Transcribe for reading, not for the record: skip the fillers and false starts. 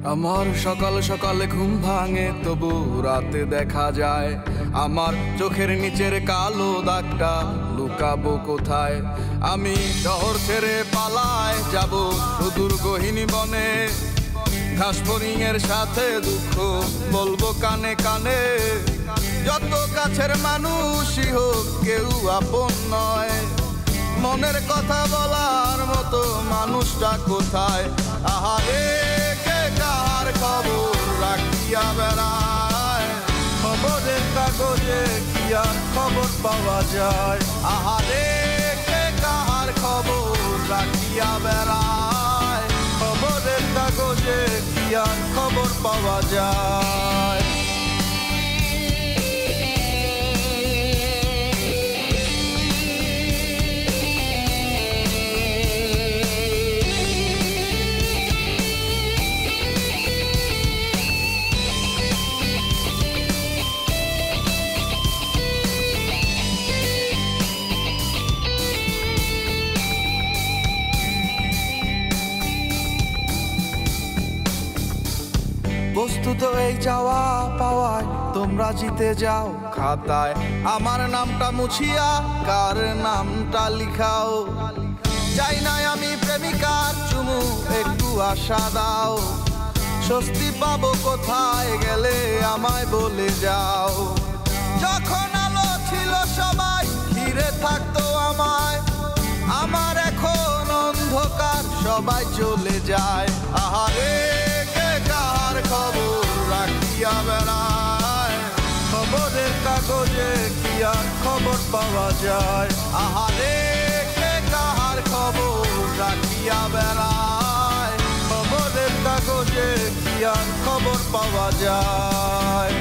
আমার সকাল সকালে ঘুম ভাঙে, তবু রাতে দেখা যায় আমার চোখের নিচের কালো দাগটা লুকাবো কোথায়। আমি শহর ছেড়ে পালায় যাব সুদূর গহীন বনে, ঘাস ফড়িংয়ের সাথে দুঃখ বলবো কানে কানে। যত কাছের মানুষই হোক কেউ আপন নয়, মনের কথা বলার মতো মানুষটা কোথায়? আহারে কে কার খবর রাখিয়া বেড়ায়, খবরের কাগজে কি আর খবর পাওয়া যায়? আহারে কে কার খবর রাখিয়া বেড়ায়, খবরের কাগজে কি আর খবর পাওয়া যায়? বস্তুত এই চাওয়া পাওয়ায় তোমরা জিতে যাও খাতায়, আমার নামটা মুছিয়া কার নামটা লিখাও। চাই নাই আমি প্রেমিকার চুমু, একটু আশা দাও। স্বস্তি পাবো কোথায় গেলে আমায় বলে যাও। যখন আলো ছিল সবাই ঘিরে থাকতো আমায়, আমার এখন অন্ধকার সবাই চলে যায়। আহারে কে কার খবর রাখিয়া বেড়ায়, খবরের কাগজে কি আর খবর পাওয়া যায়? আহারে কে কার খবর রাখিয়া বেড়ায়, খবরের কাগজে কি আর খবর পাওয়া যায়?